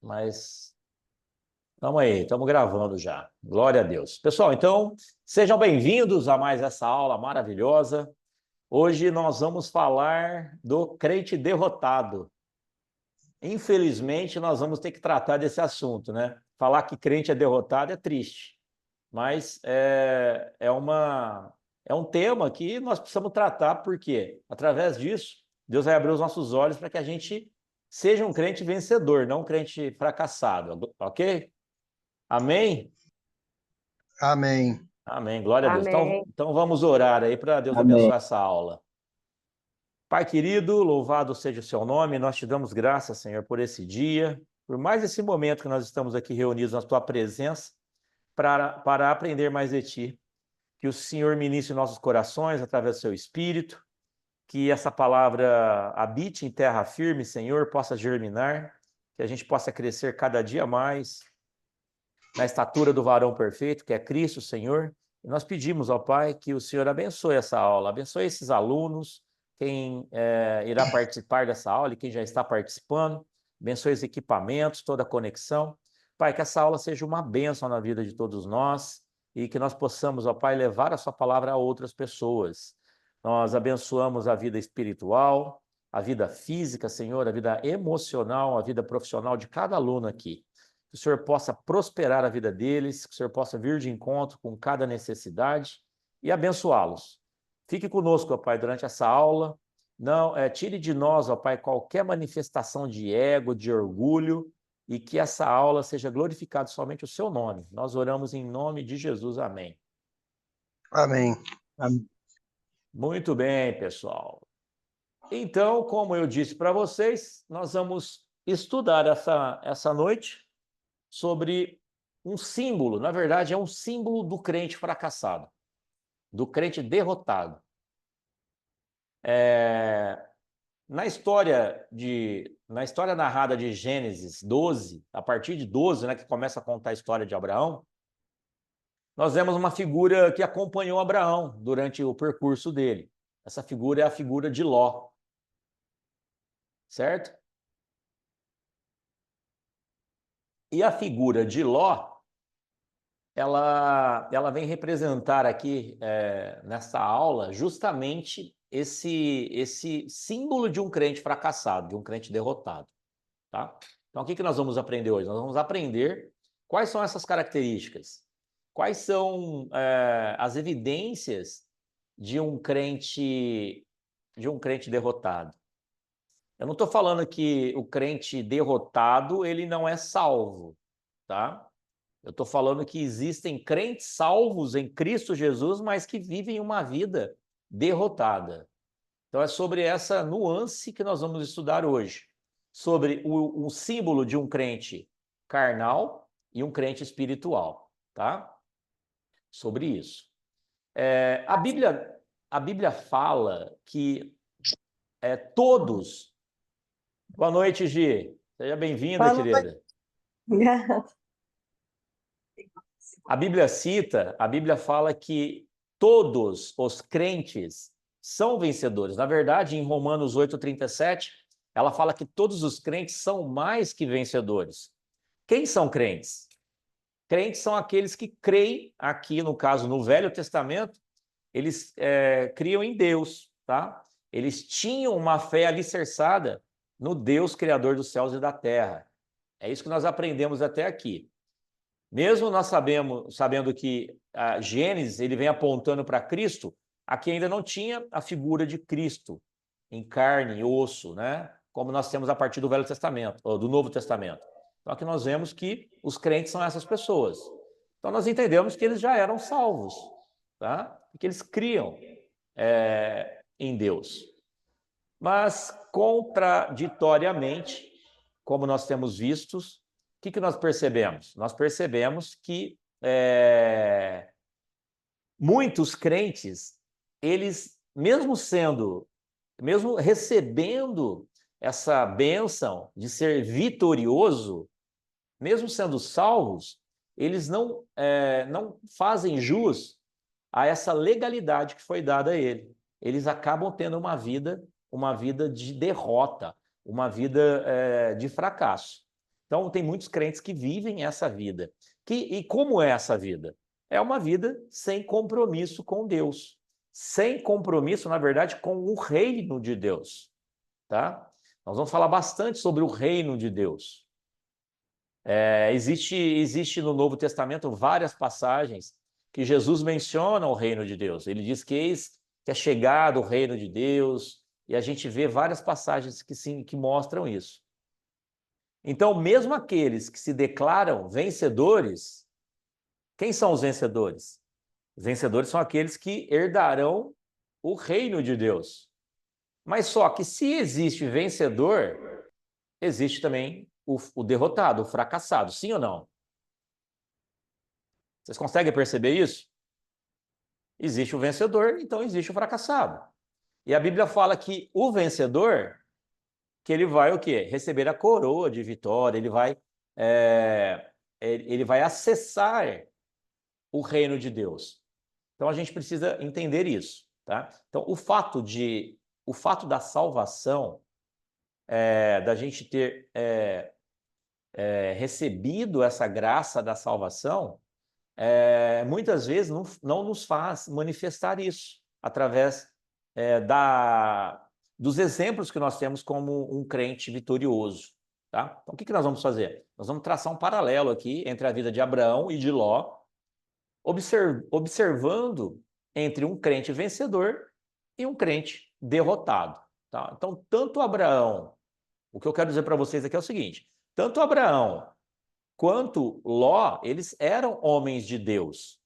Mas estamos aí, estamos gravando já. Glória a Deus. Pessoal, então, sejam bem-vindos a mais essa aula maravilhosa. Hoje nós vamos falar do crente derrotado. Infelizmente, nós vamos ter que tratar desse assunto, né? Falar que crente é derrotado é triste, mas é um tema que nós precisamos tratar, porque através disso, Deus vai abrir os nossos olhos para que a gente seja um crente vencedor, não um crente fracassado, ok? Amém? Amém. Amém, glória a Deus. Amém. Então vamos orar aí para Deus Amém. abençoar essa aula. Pai querido, louvado seja o seu nome, nós te damos graças, Senhor, por esse dia, por mais esse momento que nós estamos aqui reunidos na tua presença, para aprender mais de ti. Que o Senhor ministre nossos corações através do seu Espírito, que essa palavra habite em terra firme, Senhor, possa germinar, que a gente possa crescer cada dia mais na estatura do varão perfeito, que é Cristo, Senhor. E nós pedimos ao Pai que o Senhor abençoe essa aula, abençoe esses alunos, quem irá participar dessa aula e quem já está participando, abençoe os equipamentos, toda a conexão. Pai, que essa aula seja uma bênção na vida de todos nós e que nós possamos, ó Pai, levar a sua palavra a outras pessoas. Nós abençoamos a vida espiritual, a vida física, Senhor, a vida emocional, a vida profissional de cada aluno aqui. Que o Senhor possa prosperar a vida deles, que o Senhor possa vir de encontro com cada necessidade e abençoá-los. Fique conosco, ó Pai, durante essa aula. Não, tire de nós, ó Pai, qualquer manifestação de ego, de orgulho, e que essa aula seja glorificado somente o seu nome. Nós oramos em nome de Jesus. Amém. Amém. Muito bem, pessoal. Então, como eu disse para vocês, nós vamos estudar essa noite sobre um símbolo, na verdade, é um símbolo do crente fracassado, do crente derrotado. Na história narrada de Gênesis 12, a partir de 12, né, que começa a contar a história de Abraão, nós vemos uma figura que acompanhou Abraão durante o percurso dele. Essa figura é a figura de Ló. Certo? E a figura de Ló, ela vem representar aqui, nessa aula, justamente esse símbolo de um crente fracassado, de um crente derrotado. Tá? Então, o que nós vamos aprender hoje? Nós vamos aprender quais são essas características, quais são as evidências de um crente derrotado. Eu não estou falando que o crente derrotado ele não é salvo, tá? Eu estou falando que existem crentes salvos em Cristo Jesus, mas que vivem uma vida derrotada. Então é sobre essa nuance que nós vamos estudar hoje, sobre o símbolo de um crente carnal e um crente espiritual, tá? Sobre isso. A Bíblia fala que todos... Boa noite, Gi. Seja bem-vinda, querida. A Bíblia fala que todos os crentes são vencedores. Na verdade, em Romanos 8:37, ela fala que todos os crentes são mais que vencedores. Quem são crentes? Crentes são aqueles que creem, aqui no caso, no Velho Testamento, eles criam em Deus, tá? Eles tinham uma fé alicerçada no Deus Criador dos céus e da terra. É isso que nós aprendemos até aqui. Mesmo nós sabendo que a Gênesis ele vem apontando para Cristo, aqui ainda não tinha a figura de Cristo em carne e osso, né? Como nós temos a partir do Velho Testamento, ou do Novo Testamento. Então aqui nós vemos que os crentes são essas pessoas. Então nós entendemos que eles já eram salvos, tá? E que eles criam em Deus. Mas, contraditoriamente, como nós temos visto, o que nós percebemos? Nós percebemos que muitos crentes, eles, mesmo recebendo essa bênção de ser vitorioso, mesmo sendo salvos, eles não fazem jus a essa legalidade que foi dada a ele. Eles acabam tendo uma vida de derrota, uma vida de fracasso. Então, tem muitos crentes que vivem essa vida. E como é essa vida? É uma vida sem compromisso com Deus. Sem compromisso, na verdade, com o reino de Deus. Tá? Nós vamos falar bastante sobre o reino de Deus. Existe no Novo Testamento várias passagens que Jesus menciona o reino de Deus. Ele diz que eis que é chegado o reino de Deus, e a gente vê várias passagens que mostram isso. Então, mesmo aqueles que se declaram vencedores, quem são os vencedores? Os vencedores são aqueles que herdarão o reino de Deus. Mas só que se existe vencedor, existe também o derrotado, o fracassado, sim ou não? Vocês conseguem perceber isso? Existe o vencedor, então existe o fracassado. E a Bíblia fala que o vencedor, que ele vai o quê? Receber a coroa de vitória, ele vai acessar o reino de Deus. Então a gente precisa entender isso, tá? Então o fato da salvação, da gente ter recebido essa graça da salvação, muitas vezes não nos faz manifestar isso através dos exemplos que nós temos como um crente vitorioso. Tá? Então, o que nós vamos fazer? Nós vamos traçar um paralelo aqui entre a vida de Abraão e de Ló, observando entre um crente vencedor e um crente derrotado. Tá? Então, tanto Abraão, o que eu quero dizer para vocês aqui é o seguinte, tanto Abraão quanto Ló, eles eram homens de Deus.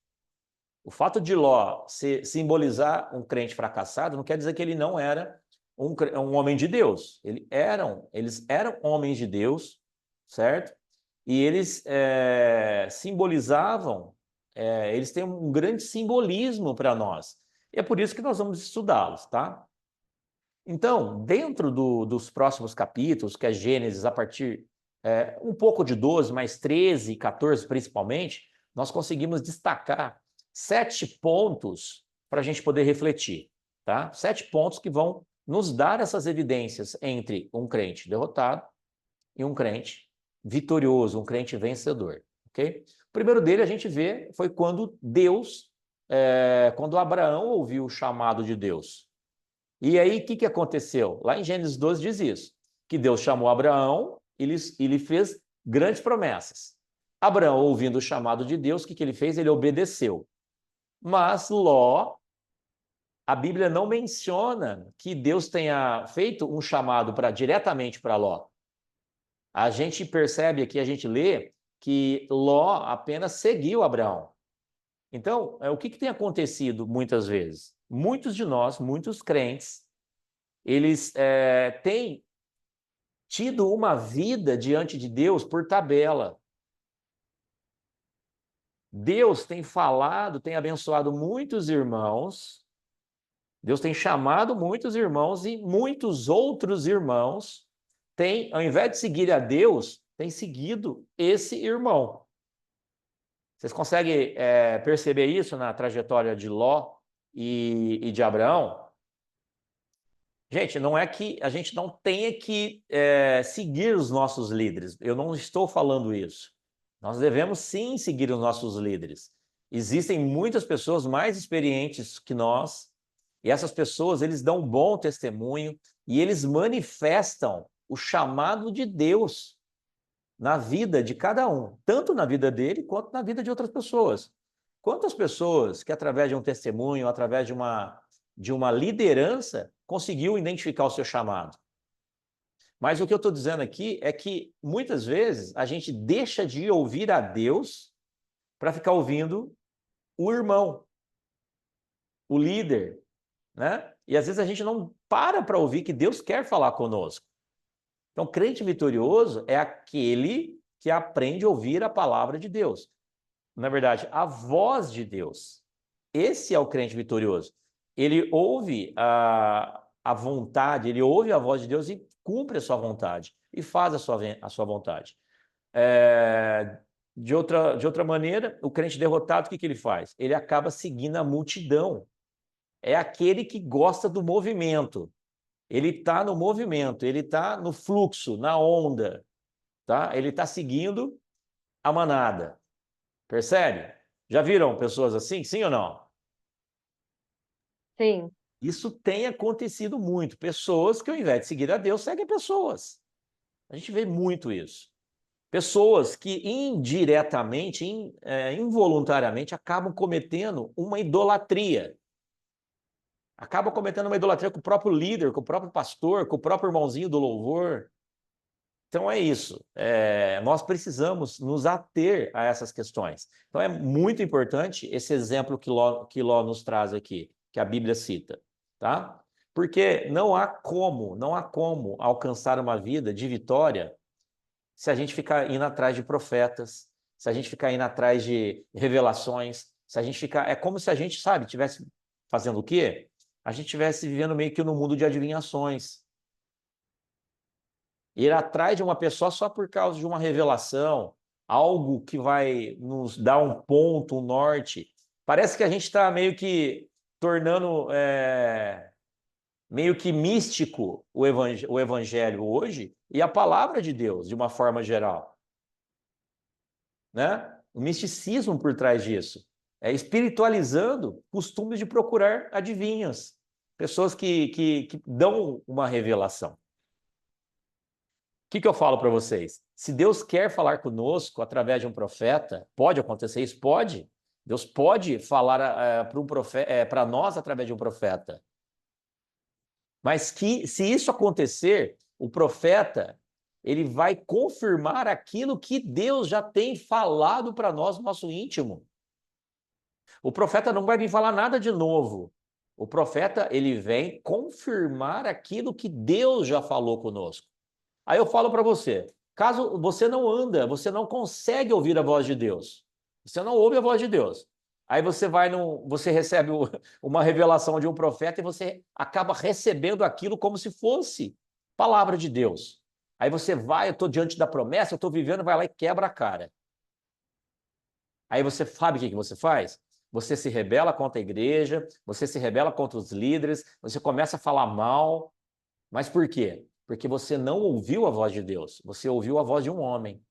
O fato de Ló simbolizar um crente fracassado não quer dizer que ele não era um homem de Deus. Eles eram homens de Deus, certo? E eles simbolizavam, eles têm um grande simbolismo para nós. E é por isso que nós vamos estudá-los, tá? Então, dentro dos próximos capítulos, que é Gênesis, a partir um pouco de 12, mais 13 e 14 principalmente, nós conseguimos destacar 7 pontos para a gente poder refletir, tá? 7 pontos que vão nos dar essas evidências entre um crente derrotado e um crente vitorioso, um crente vencedor, ok? O primeiro dele a gente vê foi quando quando Abraão ouviu o chamado de Deus. E aí, o que aconteceu? Lá em Gênesis 12 diz isso, que Deus chamou Abraão e lhe fez grandes promessas. Abraão, ouvindo o chamado de Deus, o que ele fez? Ele obedeceu. Mas Ló, a Bíblia não menciona que Deus tenha feito um chamado diretamente para Ló. A gente percebe aqui, a gente lê, que Ló apenas seguiu Abraão. Então, o que tem acontecido muitas vezes? Muitos de nós, muitos crentes, eles têm tido uma vida diante de Deus por tabela. Deus tem falado, tem abençoado muitos irmãos, Deus tem chamado muitos irmãos e muitos outros irmãos têm, ao invés de seguir a Deus, têm seguido esse irmão. Vocês conseguem perceber isso na trajetória de Ló e de Abraão? Gente, não é que a gente não tenha que seguir os nossos líderes. Eu não estou falando isso. Nós devemos sim seguir os nossos líderes. Existem muitas pessoas mais experientes que nós, e essas pessoas, eles dão um bom testemunho e eles manifestam o chamado de Deus na vida de cada um, tanto na vida dele quanto na vida de outras pessoas. Quantas pessoas que, através de um testemunho, através de uma liderança, conseguiu identificar o seu chamado? Mas o que eu estou dizendo aqui é que, muitas vezes, a gente deixa de ouvir a Deus para ficar ouvindo o irmão, o líder, né? E, às vezes, a gente não para ouvir que Deus quer falar conosco. Então, crente vitorioso é aquele que aprende a ouvir a palavra de Deus. Na verdade, a voz de Deus. Esse é o crente vitorioso. Ele ouve a vontade, ele ouve a voz de Deus e cumpre a sua vontade, e faz a sua vontade. De outra maneira, o crente derrotado, o que ele faz? Ele acaba seguindo a multidão. É aquele que gosta do movimento. Ele está no movimento, ele está no fluxo, na onda. tá? Ele está seguindo a manada. Percebe? Já viram pessoas assim? Sim ou não? Sim. Isso tem acontecido muito. Pessoas que, ao invés de seguir a Deus, seguem pessoas. A gente vê muito isso. Pessoas que indiretamente, involuntariamente, acabam cometendo uma idolatria. Acabam cometendo uma idolatria com o próprio líder, com o próprio pastor, com o próprio irmãozinho do louvor. Então é isso. Nós precisamos nos ater a essas questões. Então é muito importante esse exemplo que Ló nos traz aqui, que a Bíblia cita, tá? Porque não há como alcançar uma vida de vitória se a gente ficar indo atrás de profetas, se a gente ficar indo atrás de revelações, se a gente ficar... É como se a gente, sabe, tivesse fazendo o quê? A gente estivesse vivendo meio que no mundo de adivinhações. Ir atrás de uma pessoa só por causa de uma revelação, algo que vai nos dar um ponto, um norte. Parece que a gente está meio que tornando meio que místico o evangelho hoje e a palavra de Deus, de uma forma geral. Né? O misticismo por trás disso. Espiritualizando costumes de procurar adivinhas, pessoas que dão uma revelação. O que eu falo para vocês? Se Deus quer falar conosco através de um profeta, pode acontecer isso? Pode. Deus pode falar para nós através de um profeta. Mas que, se isso acontecer, o profeta ele vai confirmar aquilo que Deus já tem falado para nós no nosso íntimo. O profeta não vai vir falar nada de novo. O profeta ele vem confirmar aquilo que Deus já falou conosco. Aí eu falo para você, caso você não anda, você não consegue ouvir a voz de Deus. Você não ouve a voz de Deus. Aí você você recebe uma revelação de um profeta e você acaba recebendo aquilo como se fosse palavra de Deus. Aí você vai, eu estou diante da promessa, eu estou vivendo, vai lá e quebra a cara. Aí você sabe o que você faz? Você se rebela contra a igreja, você se rebela contra os líderes, você começa a falar mal. Mas por quê? Porque você não ouviu a voz de Deus, você ouviu a voz de um homem.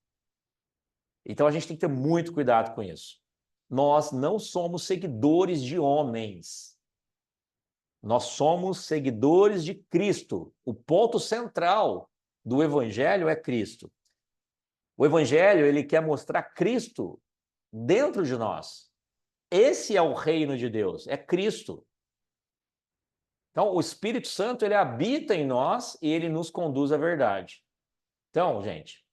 Então a gente tem que ter muito cuidado com isso. Nós não somos seguidores de homens. Nós somos seguidores de Cristo. O ponto central do evangelho é Cristo. O evangelho, ele quer mostrar Cristo dentro de nós. Esse é o reino de Deus, é Cristo. Então, o Espírito Santo, ele habita em nós e ele nos conduz à verdade. Então, gente,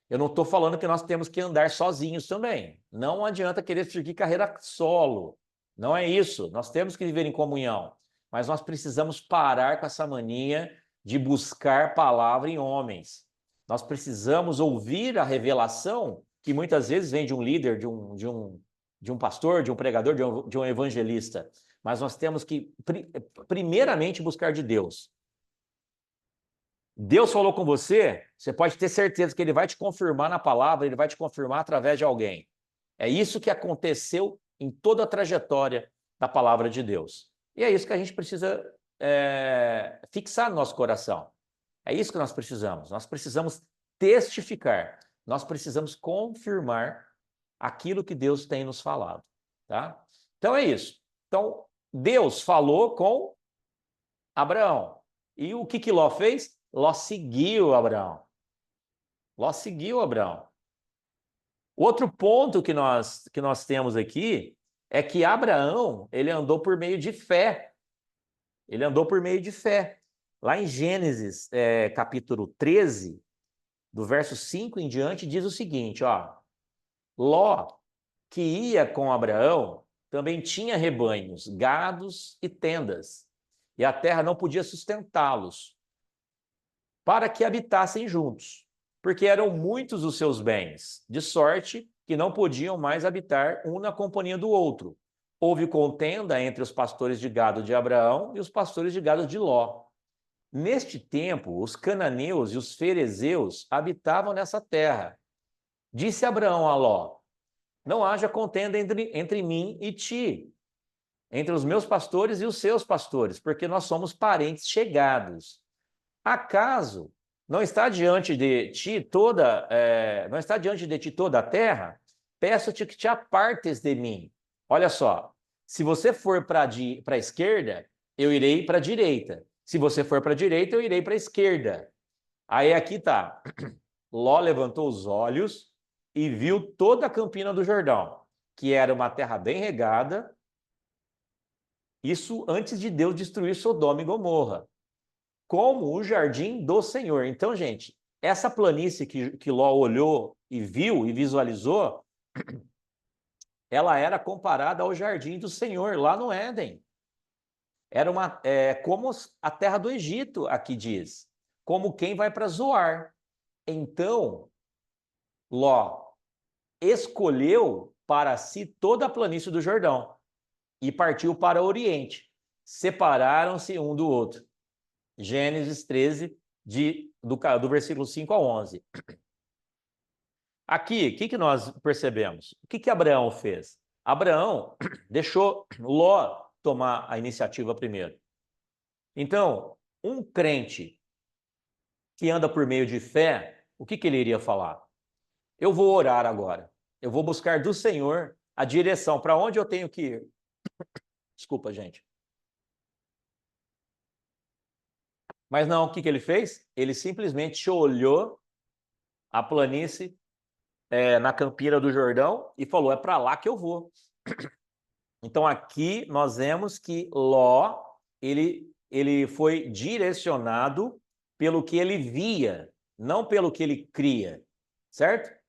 eu não estou falando que nós temos que andar sozinhos também. Não adianta querer seguir carreira solo. Não é isso. Nós temos que viver em comunhão. Mas nós precisamos parar com essa mania de buscar palavra em homens. Nós precisamos ouvir a revelação que muitas vezes vem de um líder, de um pastor, de um pregador, de um evangelista. Mas nós temos que, primeiramente, buscar de Deus. Deus falou com você, você pode ter certeza que ele vai te confirmar na palavra, ele vai te confirmar através de alguém. É isso que aconteceu em toda a trajetória da palavra de Deus. E é isso que a gente precisa fixar no nosso coração. É isso que nós precisamos. Nós precisamos testificar. Nós precisamos confirmar aquilo que Deus tem nos falado. Tá? Então é isso. Então, Deus falou com Abraão. E o que Ló fez? Ló seguiu Abraão. Ló seguiu Abraão. Outro ponto que nós temos aqui é que Abraão, ele andou por meio de fé. Ele andou por meio de fé. Lá em Gênesis, capítulo 13, do verso 5 em diante, diz o seguinte, ó. Ló, que ia com Abraão, também tinha rebanhos, gados e tendas, e a terra não podia sustentá-los, para que habitassem juntos, porque eram muitos os seus bens, de sorte que não podiam mais habitar um na companhia do outro. Houve contenda entre os pastores de gado de Abraão e os pastores de gado de Ló. Neste tempo, os cananeus e os ferezeus habitavam nessa terra. Disse Abraão a Ló: não haja contenda entre mim e ti, entre os meus pastores e os seus pastores, porque nós somos parentes chegados. Acaso não está diante de ti toda, não está diante de ti toda a terra? Peço-te que te apartes de mim. Olha só, se você for para a esquerda, eu irei para a direita. Se você for para a direita, eu irei para a esquerda. Aí aqui tá. Ló levantou os olhos e viu toda a campina do Jordão, que era uma terra bem regada. Isso antes de Deus destruir Sodoma e Gomorra, como o jardim do Senhor. Então, gente, essa planície que Ló olhou e viu e visualizou, ela era comparada ao jardim do Senhor, lá no Éden. Era como a terra do Egito, aqui diz, como quem vai para Zoar. Então, Ló escolheu para si toda a planície do Jordão e partiu para o Oriente. Separaram-se um do outro. Gênesis 13, do versículo 5 ao 11. Aqui, o que nós percebemos? O que Abraão fez? Abraão deixou Ló tomar a iniciativa primeiro. Então, um crente que anda por meio de fé, o que ele iria falar? Eu vou orar agora. Eu vou buscar do Senhor a direção para onde eu tenho que ir. Desculpa, gente. Mas não, o que ele fez? Ele simplesmente olhou a planície na campina do Jordão e falou, é para lá que eu vou. Então aqui nós vemos que Ló, ele foi direcionado pelo que ele via, não pelo que ele cria, certo?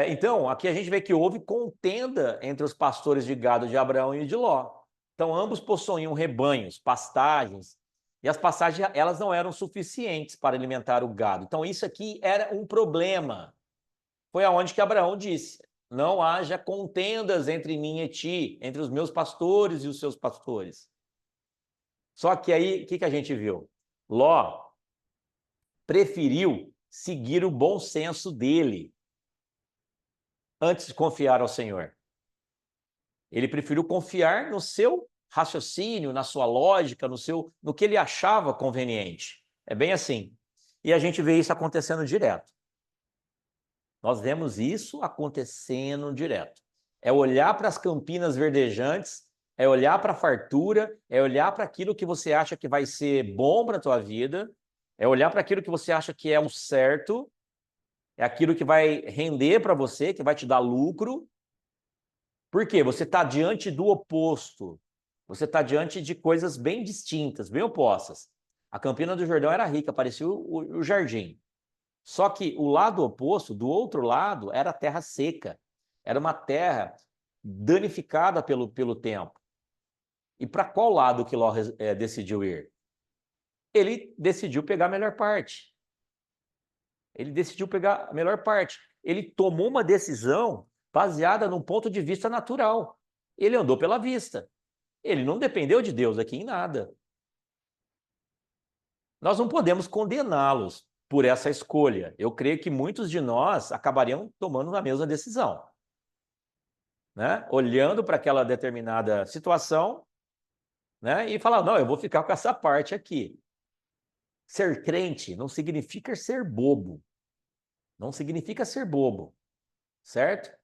Então, aqui a gente vê que houve contenda entre os pastores de gado de Abraão e de Ló. Então, ambos possuíam rebanhos, pastagens, e as pastagens elas não eram suficientes para alimentar o gado. Então, isso aqui era um problema. Foi aonde que Abraão disse, não haja contendas entre mim e ti, entre os meus pastores e os seus pastores. Só que aí, o que a gente viu? Ló preferiu seguir o bom senso dele antes de confiar ao Senhor. Ele preferiu confiar no seu raciocínio, na sua lógica, no que ele achava conveniente. É bem assim. E a gente vê isso acontecendo direto. Nós vemos isso acontecendo direto. É olhar para as campinas verdejantes, é olhar para a fartura, é olhar para aquilo que você acha que vai ser bom para a tua vida, é olhar para aquilo que você acha que é o certo, é aquilo que vai render para você, que vai te dar lucro. Por quê? Você está diante do oposto. Você está diante de coisas bem distintas, bem opostas. A Campina do Jordão era rica, parecia o jardim. Só que o lado oposto, do outro lado, era terra seca. Era uma terra danificada pelo tempo. E para qual lado que Ló decidiu ir? Ele decidiu pegar a melhor parte. Ele decidiu pegar a melhor parte. Ele tomou uma decisão baseada num ponto de vista natural. Ele andou pela vista. Ele não dependeu de Deus aqui em nada. Nós não podemos condená-los por essa escolha. Eu creio que muitos de nós acabariam tomando a mesma decisão, né? Olhando para aquela determinada situação, né? E falar, não, eu vou ficar com essa parte aqui. Ser crente não significa ser bobo. Não significa ser bobo, certo?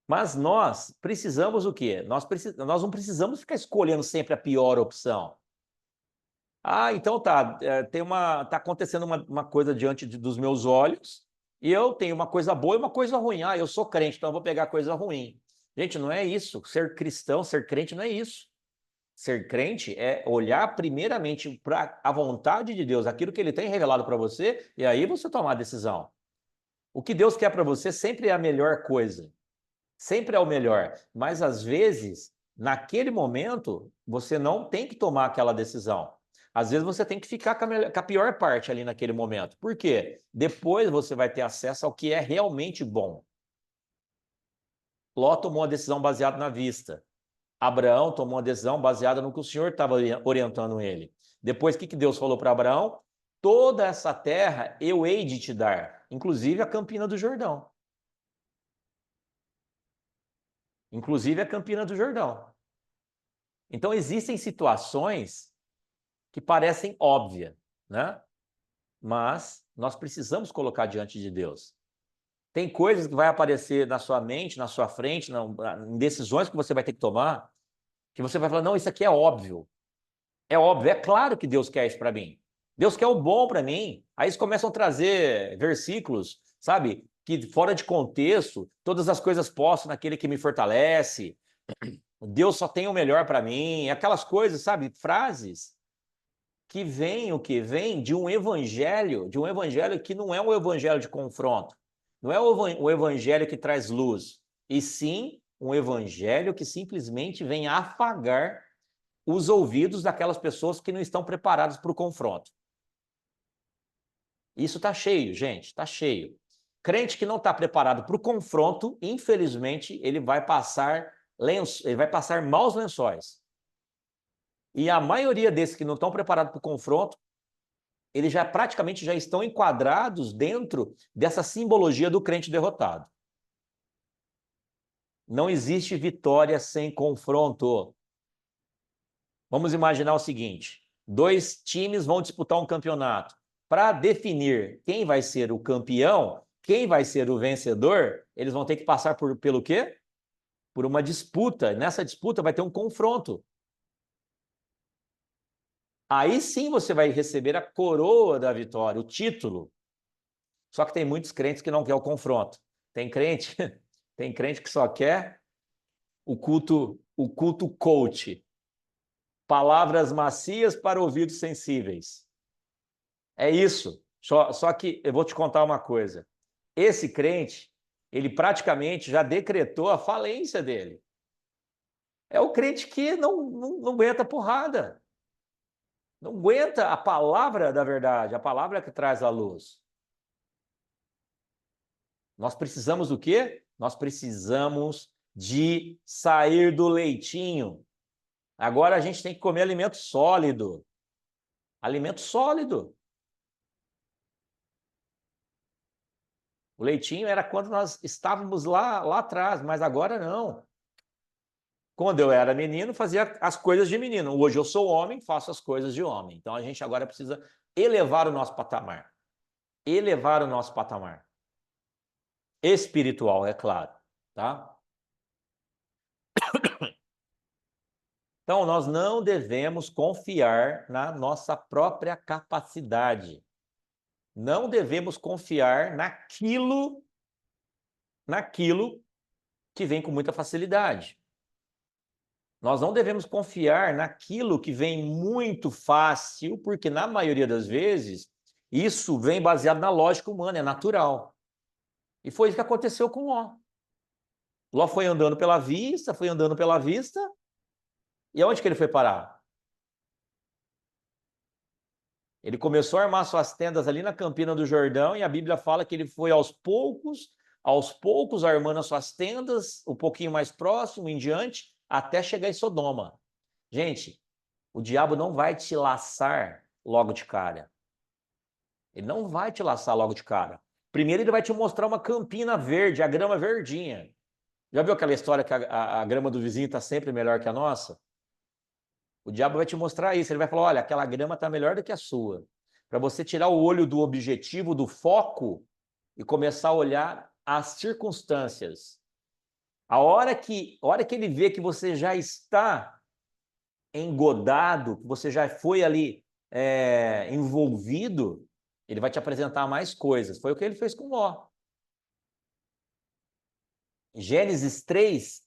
Mas nós precisamos o quê? Nós não precisamos ficar escolhendo sempre a pior opção. Ah, então tá, tá acontecendo uma coisa diante dos meus olhos e eu tenho uma coisa boa e uma coisa ruim. Ah, eu sou crente, então eu vou pegar a coisa ruim. Gente, não é isso. Ser cristão, ser crente não é isso. Ser crente é olhar primeiramente para a vontade de Deus, aquilo que ele tem revelado para você, e aí você tomar a decisão. O que Deus quer para você sempre é a melhor coisa. Sempre é o melhor. Mas, às vezes, naquele momento, você não tem que tomar aquela decisão. Às vezes, você tem que ficar com a pior parte ali naquele momento. Por quê? Depois você vai ter acesso ao que é realmente bom. Ló tomou a decisão baseada na vista. Abraão tomou a decisão baseada no que o Senhor estava orientando ele. Depois, o que Deus falou para Abraão? Toda essa terra eu hei de te dar, inclusive a Campina do Jordão. Inclusive a Campina do Jordão. Então, existem situações que parecem óbvias, né? mas nós precisamos colocar diante de Deus. Tem coisas que vai aparecer na sua mente, na sua frente, em decisões que você vai ter que tomar, que você vai falar, não, isso aqui é óbvio. É óbvio, é claro que Deus quer isso para mim. Deus quer o bom para mim. Aí eles começam a trazer versículos, sabe, que fora de contexto, todas as coisas posso naquele que me fortalece. Deus só tem o melhor para mim. Aquelas coisas, sabe, frases que vêm o que vem de um evangelho que não é um evangelho de confronto. Não é o evangelho que traz luz, e sim um evangelho que simplesmente vem afagar os ouvidos daquelas pessoas que não estão preparadas para o confronto. Isso está cheio, gente, está cheio. Crente que não está preparado para o confronto, infelizmente, ele vai passar maus lençóis. E a maioria desses que não estão preparados para o confronto, eles já praticamente já estão enquadrados dentro dessa simbologia do crente derrotado. Não existe vitória sem confronto. Vamos imaginar o seguinte: 2 times vão disputar um campeonato. Para definir quem vai ser o campeão, quem vai ser o vencedor, eles vão ter que passar pelo quê? Por uma disputa. Nessa disputa vai ter um confronto. Aí sim você vai receber a coroa da vitória, o título. Só que tem muitos crentes que não querem o confronto. Tem crente que só quer o culto coach. Palavras macias para ouvidos sensíveis. É isso. Só que eu vou te contar uma coisa. Esse crente, ele praticamente já decretou a falência dele. É o crente que não aguenta porrada. Não aguenta a palavra da verdade, a palavra que traz a luz. Nós precisamos do quê? Nós precisamos de sair do leitinho. Agora a gente tem que comer alimento sólido. Alimento sólido. O leitinho era quando nós estávamos lá atrás, mas agora não. Quando eu era menino, fazia as coisas de menino. Hoje eu sou homem, faço as coisas de homem. Então a gente agora precisa elevar o nosso patamar. Elevar o nosso patamar. Espiritual, é claro, tá? Então nós não devemos confiar na nossa própria capacidade. Não devemos confiar naquilo que vem com muita facilidade. Nós não devemos confiar naquilo que vem muito fácil, porque na maioria das vezes isso vem baseado na lógica humana, é natural. E foi isso que aconteceu com Ló. Ló foi andando pela vista, e aonde que ele foi parar? Ele começou a armar suas tendas ali na Campina do Jordão, e a Bíblia fala que ele foi aos poucos armando as suas tendas, um pouquinho mais próximo, em diante, até chegar em Sodoma. Gente, o diabo não vai te laçar logo de cara. Ele não vai te laçar logo de cara. Primeiro ele vai te mostrar uma campina verde, a grama verdinha. Já viu aquela história que a grama do vizinho está sempre melhor que a nossa? O diabo vai te mostrar isso. Ele vai falar, olha, aquela grama está melhor do que a sua. Para você tirar o olho do objetivo, do foco, e começar a olhar as circunstâncias. A hora que ele vê que você já está engodado, que você já foi ali envolvido, ele vai te apresentar mais coisas. Foi o que ele fez com Ló. Gênesis 13,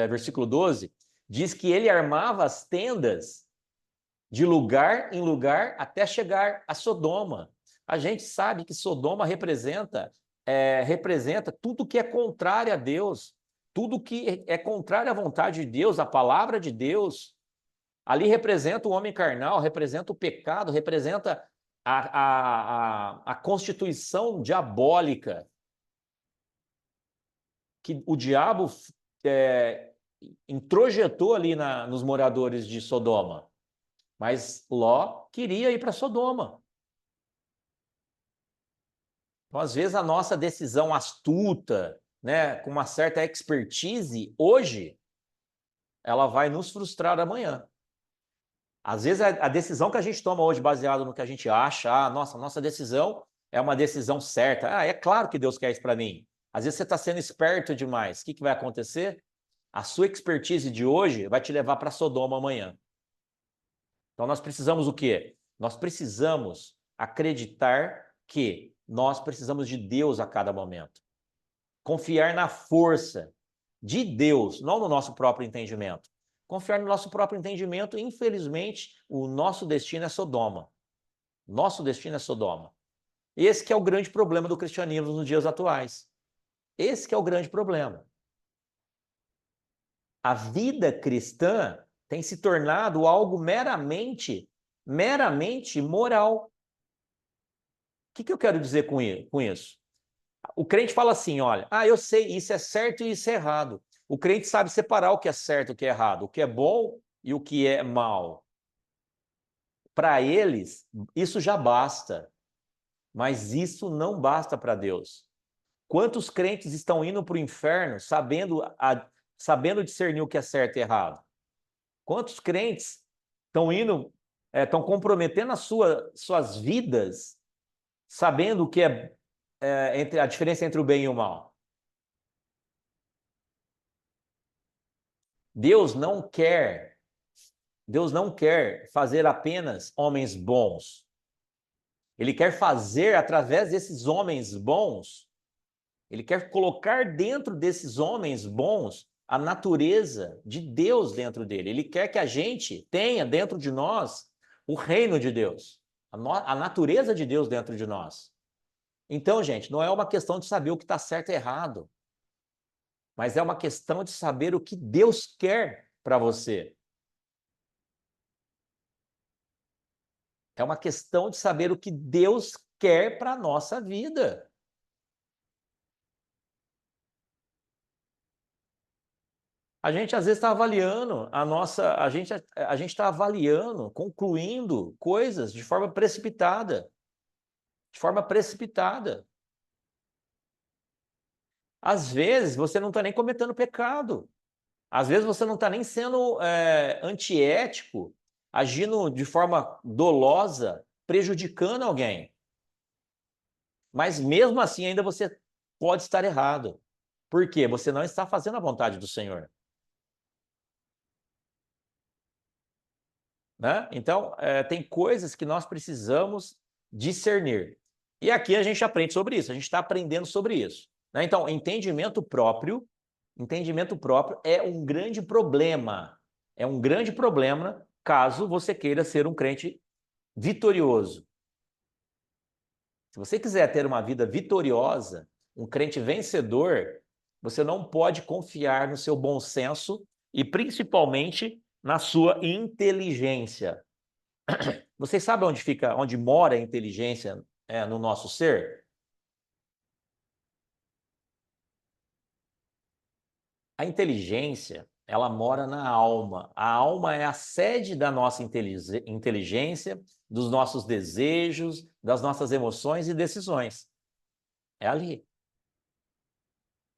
versículo 12, diz que ele armava as tendas de lugar em lugar até chegar a Sodoma. A gente sabe que Sodoma representa tudo que é contrário a Deus, tudo que é contrário à vontade de Deus, à palavra de Deus. Ali representa o homem carnal, representa o pecado, representa a constituição diabólica que o diabo introjetou ali nos moradores de Sodoma. Mas Ló queria ir para Sodoma. Então, às vezes, a nossa decisão astuta, né, com uma certa expertise, hoje, ela vai nos frustrar amanhã. Às vezes a decisão que a gente toma hoje, baseado no que a gente acha, nossa decisão é uma decisão certa. É claro que Deus quer isso para mim. Às vezes você está sendo esperto demais. O que vai acontecer? A sua expertise de hoje vai te levar para Sodoma amanhã. Então nós precisamos o quê? Nós precisamos acreditar que nós precisamos de Deus a cada momento. Confiar na força de Deus, não no nosso próprio entendimento. Confiar no nosso próprio entendimento, infelizmente, o nosso destino é Sodoma. Nosso destino é Sodoma. Esse que é o grande problema do cristianismo nos dias atuais. Esse que é o grande problema. A vida cristã tem se tornado algo meramente moral. O que eu quero dizer com isso? O crente fala assim, olha, eu sei, isso é certo e isso é errado. O crente sabe separar o que é certo e o que é errado, o que é bom e o que é mal. Para eles, isso já basta. Mas isso não basta para Deus. Quantos crentes estão indo para o inferno sabendo discernir o que é certo e errado? Quantos crentes estão comprometendo as suas vidas sabendo o que a diferença entre o bem e o mal? Deus não quer fazer apenas homens bons. Ele quer fazer, através desses homens bons, ele quer colocar dentro desses homens bons a natureza de Deus dentro dele. Ele quer que a gente tenha dentro de nós o reino de Deus, a natureza de Deus dentro de nós. Então, gente, não é uma questão de saber o que está certo e errado, mas é uma questão de saber o que Deus quer para você. É uma questão de saber o que Deus quer para a nossa vida. A gente às vezes está avaliando a gente está avaliando, concluindo coisas de forma precipitada. De forma precipitada. Às vezes você não está nem cometendo pecado. Às vezes você não está nem sendo antiético, agindo de forma dolosa, prejudicando alguém. Mas mesmo assim ainda você pode estar errado. Por quê? Você não está fazendo a vontade do Senhor. Né? Então, tem coisas que nós precisamos discernir. E aqui a gente aprende sobre isso, a gente está aprendendo sobre isso. Né? Então, entendimento próprio é um grande problema. É um grande problema caso você queira ser um crente vitorioso. Se você quiser ter uma vida vitoriosa, um crente vencedor, você não pode confiar no seu bom senso e principalmente na sua inteligência. Vocês sabem onde mora a inteligência no nosso ser? A inteligência, ela mora na alma. A alma é a sede da nossa inteligência, dos nossos desejos, das nossas emoções e decisões. É ali.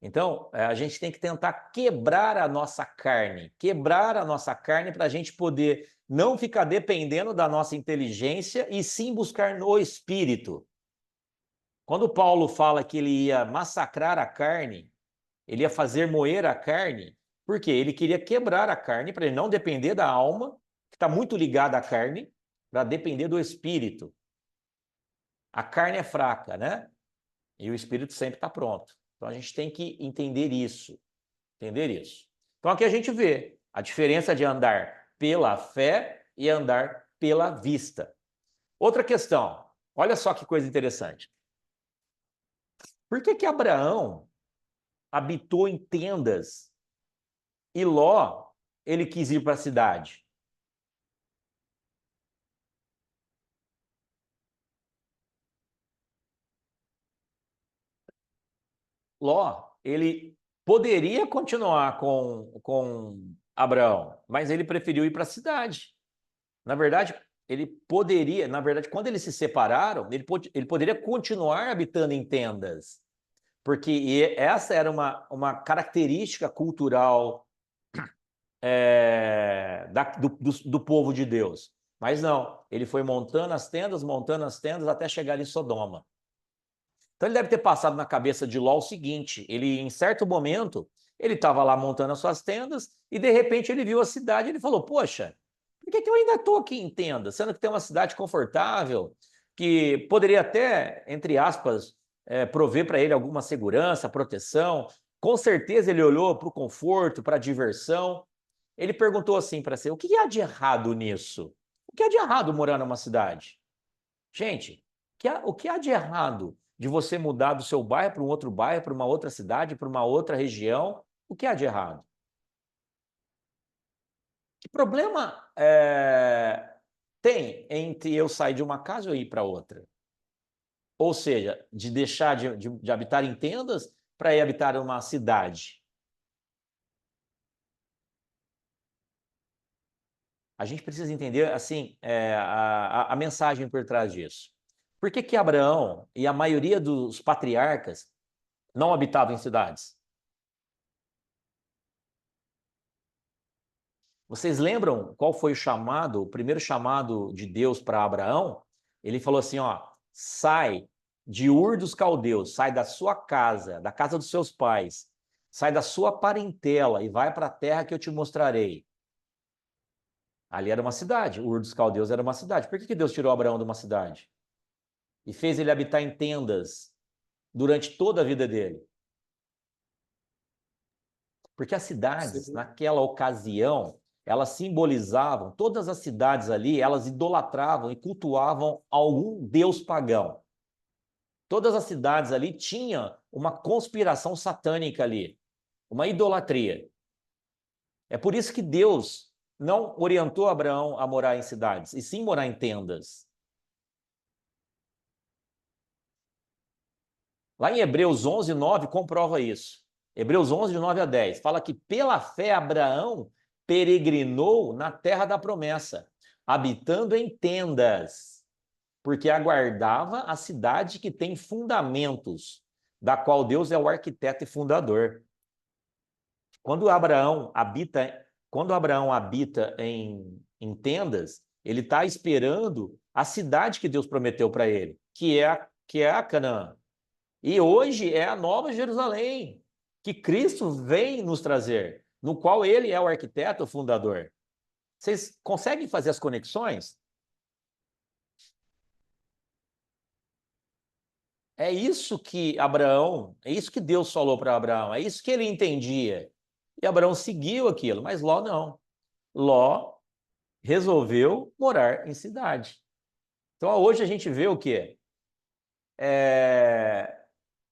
Então, a gente tem que tentar quebrar a nossa carne para a gente poder não ficar dependendo da nossa inteligência e sim buscar no Espírito. Quando Paulo fala que ele ia massacrar a carne, ele ia fazer moer a carne, porque ele queria quebrar a carne para ele não depender da alma, que está muito ligada à carne, para depender do Espírito. A carne é fraca, né? E o Espírito sempre está pronto. Então a gente tem que entender isso. Então aqui a gente vê a diferença de andar pela fé e andar pela vista. Outra questão, olha só que coisa interessante. Por que Abraão habitou em tendas e Ló, ele quis ir para a cidade? Ló, ele poderia continuar com Abraão, mas ele preferiu ir para a cidade. Na verdade, quando eles se separaram, ele poderia continuar habitando em tendas, porque essa era uma característica cultural do povo de Deus. Mas não, ele foi montando as tendas, até chegar em Sodoma. Então ele deve ter passado na cabeça de Ló o seguinte, ele, em certo momento, ele estava lá montando as suas tendas e, de repente, ele viu a cidade e ele falou, poxa, por que eu ainda estou aqui em tenda? Sendo que tem uma cidade confortável, que poderia até, entre aspas, prover para ele alguma segurança, proteção. Com certeza ele olhou para o conforto, para a diversão. Ele perguntou assim para si, o que há de errado nisso? O que há de errado morar numa cidade? Gente, o que há de errado de você mudar do seu bairro para um outro bairro, para uma outra cidade, para uma outra região? O que há de errado? Que problema tem entre eu sair de uma casa e eu ir para outra? Ou seja, de deixar de habitar em tendas para ir habitar em uma cidade. A gente precisa entender assim, a mensagem por trás disso. Por que Abraão e a maioria dos patriarcas não habitavam em cidades? Vocês lembram qual foi o primeiro chamado de Deus para Abraão? Ele falou assim, ó, sai de Ur dos Caldeus, sai da sua casa, da casa dos seus pais, sai da sua parentela e vai para a terra que eu te mostrarei. Ali era uma cidade, Ur dos Caldeus era uma cidade. Por que Deus tirou Abraão de uma cidade? E fez ele habitar em tendas durante toda a vida dele? Porque as cidades, Sim. naquela ocasião, elas simbolizavam, todas as cidades ali, elas idolatravam e cultuavam algum deus pagão. Todas as cidades ali tinham uma conspiração satânica ali, uma idolatria. É por isso que Deus não orientou Abraão a morar em cidades, e sim morar em tendas. Lá em Hebreus 11, 9, comprova isso. Hebreus 11, de 9 a 10, fala que pela fé Abraão peregrinou na terra da promessa, habitando em tendas, porque aguardava a cidade que tem fundamentos, da qual Deus é o arquiteto e fundador. Quando Abraão habita em tendas, ele está esperando a cidade que Deus prometeu para ele, que é a Canaã. E hoje é a nova Jerusalém, que Cristo vem nos trazer, no qual ele é o arquiteto, o fundador. Vocês conseguem fazer as conexões? É isso que é isso que Deus falou para Abraão, é isso que ele entendia. E Abraão seguiu aquilo, mas Ló não. Ló resolveu morar em cidade. Então hoje a gente vê o quê?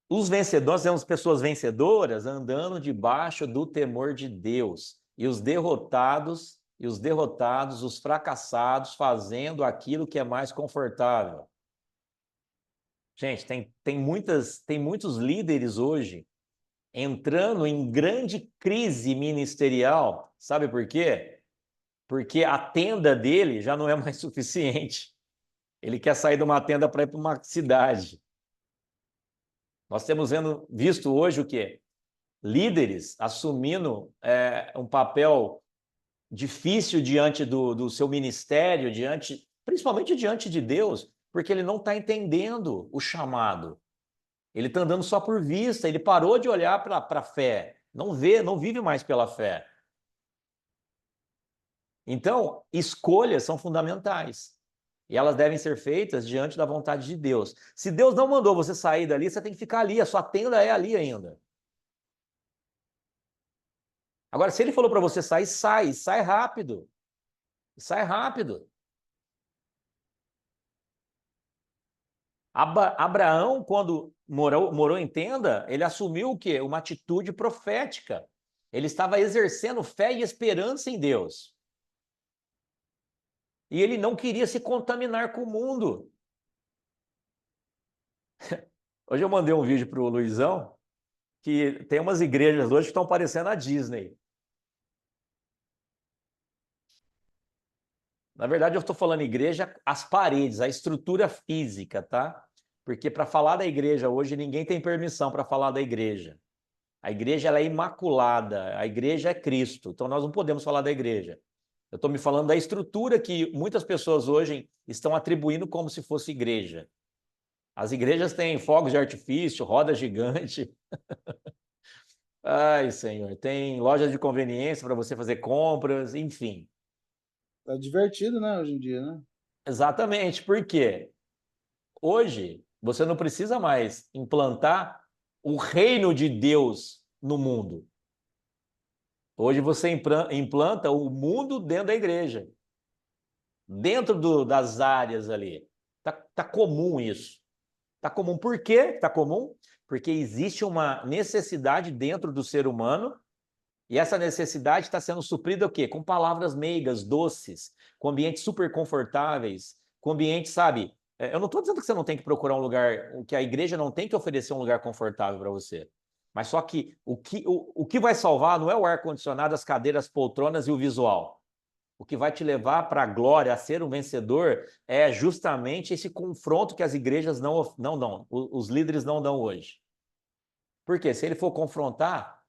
Os vencedores, temos pessoas vencedoras andando debaixo do temor de Deus. E os derrotados, os fracassados, fazendo aquilo que é mais confortável. Gente, tem muitos líderes hoje entrando em grande crise ministerial. Sabe por quê? Porque a tenda dele já não é mais suficiente. Ele quer sair de uma tenda para ir para uma cidade. Nós temos visto hoje o quê? Líderes assumindo um papel difícil diante do seu ministério, principalmente diante de Deus, porque ele não está entendendo o chamado. Ele está andando só por vista, ele parou de olhar para a fé, não vive mais pela fé. Então, escolhas são fundamentais. E elas devem ser feitas diante da vontade de Deus. Se Deus não mandou você sair dali, você tem que ficar ali, a sua tenda é ali ainda. Agora, se ele falou para você sair, sai rápido. Sai rápido. Abraão, quando morou em tenda, ele assumiu o quê? Uma atitude profética. Ele estava exercendo fé e esperança em Deus. E ele não queria se contaminar com o mundo. Hoje eu mandei um vídeo para o Luizão, que tem umas igrejas hoje que estão parecendo a Disney. Na verdade, eu estou falando igreja, as paredes, a estrutura física, tá? Porque para falar da igreja hoje, ninguém tem permissão para falar da igreja. A igreja ela é imaculada, a igreja é Cristo, então nós não podemos falar da igreja. Eu estou me falando da estrutura que muitas pessoas hoje estão atribuindo como se fosse igreja. As igrejas têm fogos de artifício, roda gigante. Ai, Senhor, tem lojas de conveniência para você fazer compras, enfim. Tá divertido, né, hoje em dia, né? Exatamente, por quê? Hoje, você não precisa mais implantar o reino de Deus no mundo. Hoje você implanta o mundo dentro da igreja, dentro das áreas ali. Tá comum isso. Tá comum. Por quê? Tá comum? Porque existe uma necessidade dentro do ser humano e essa necessidade está sendo suprida o quê? Com palavras meigas, doces, com ambientes super confortáveis, com ambientes, sabe? Eu não estou dizendo que você não tem que procurar um lugar, que a igreja não tem que oferecer um lugar confortável para você. Mas só que o que vai salvar não é o ar-condicionado, as cadeiras, as poltronas e o visual. O que vai te levar para a glória, a ser um vencedor, é justamente esse confronto que as igrejas não dão, os líderes não dão hoje. Por quê? Se ele confrontar,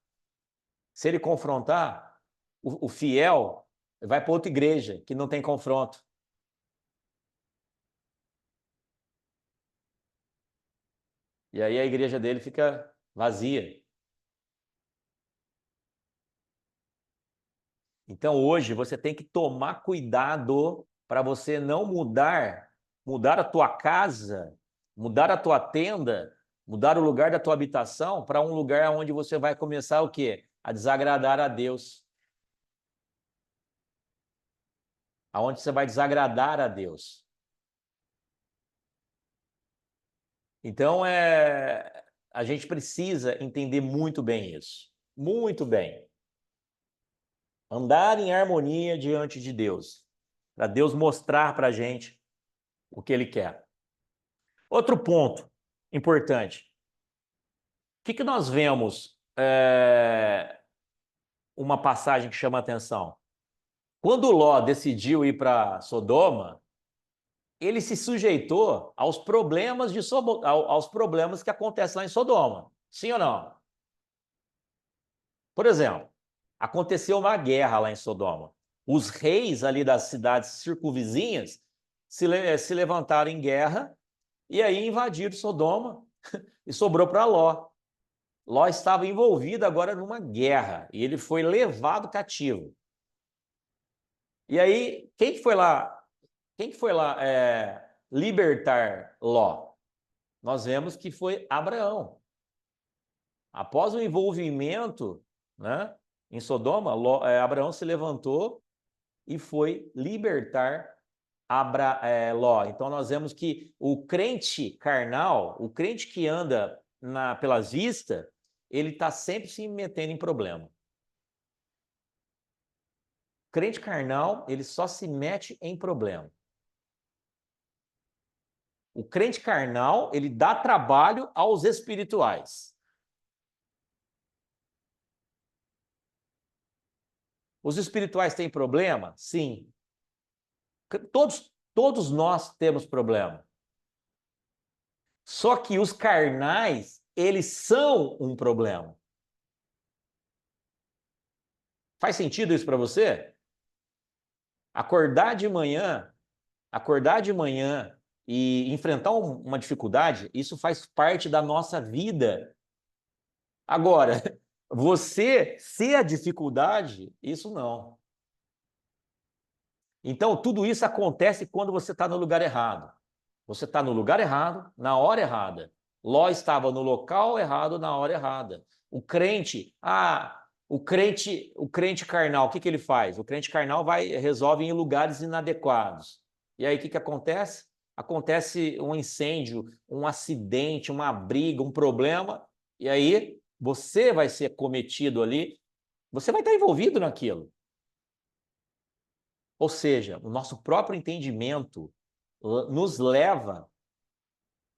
o fiel vai para outra igreja que não tem confronto. E aí a igreja dele fica vazia. Então hoje você tem que tomar cuidado para você não mudar a tua casa, mudar a tua tenda, mudar o lugar da tua habitação para um lugar onde você vai começar o quê? A desagradar a Deus. Aonde você vai desagradar a Deus. Então, a gente precisa entender muito bem isso. Muito bem. Andar em harmonia diante de Deus. Para Deus mostrar para a gente o que Ele quer. Outro ponto importante. O que nós vemos uma passagem que chama a atenção? Quando Ló decidiu ir para Sodoma, ele se sujeitou aos problemas aos problemas que acontecem lá em Sodoma. Sim ou não? Por exemplo, aconteceu uma guerra lá em Sodoma. Os reis ali das cidades circunvizinhas se levantaram em guerra e aí invadiram Sodoma e sobrou para Ló. Ló estava envolvido agora numa guerra e ele foi levado cativo. E aí, quem que foi lá libertar Ló? Nós vemos que foi Abraão. Após o envolvimento, né, em Sodoma, Abraão se levantou e foi libertar Ló. Então nós vemos que o crente carnal, o crente que anda pelas vistas, ele está sempre se metendo em problema. O crente carnal, ele só se mete em problema. O crente carnal, ele dá trabalho aos espirituais. Os espirituais têm problema? Sim. Todos nós temos problema. Só que os carnais, eles são um problema. Faz sentido isso para você? Acordar de manhã e enfrentar uma dificuldade, isso faz parte da nossa vida. Agora, você ser a dificuldade, isso não. Então, tudo isso acontece quando você está no lugar errado. Você está no lugar errado, na hora errada. Ló estava no local errado, na hora errada. O crente carnal, o que ele faz? O crente carnal resolve em lugares inadequados. E aí, o que acontece? Acontece um incêndio, um acidente, uma briga, um problema, e aí você vai ser cometido ali, você vai estar envolvido naquilo. Ou seja, o nosso próprio entendimento nos leva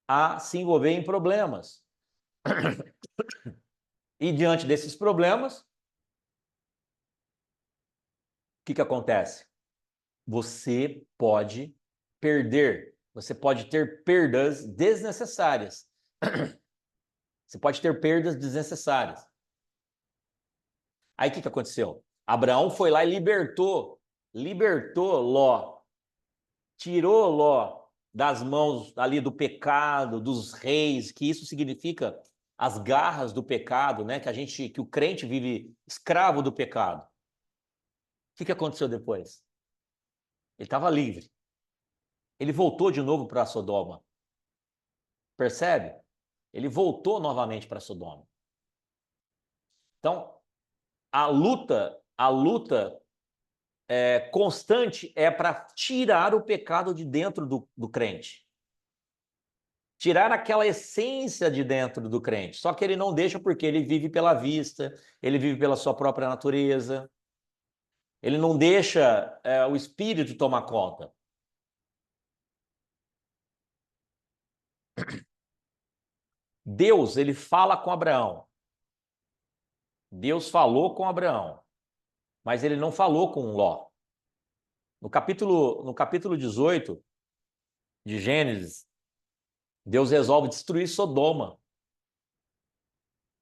a se envolver em problemas. E diante desses problemas, o que acontece? Você pode ter perdas desnecessárias. Você pode ter perdas desnecessárias. Aí o que aconteceu? Abraão foi lá e libertou libertou Ló, tirou Ló das mãos ali do pecado, dos reis, que isso significa as garras do pecado, né? Que o crente vive escravo do pecado. O que aconteceu depois? Ele estava livre. Ele voltou de novo para Sodoma. Percebe? Ele voltou novamente para Sodoma. Então, a luta constante é para tirar o pecado de dentro do crente. Tirar aquela essência de dentro do crente. Só que ele não deixa porque ele vive pela vista, ele vive pela sua própria natureza. Ele não deixa o espírito tomar conta. Deus, ele fala com Abraão. Deus falou com Abraão, mas ele não falou com Ló. No capítulo 18 de Gênesis, Deus resolve destruir Sodoma.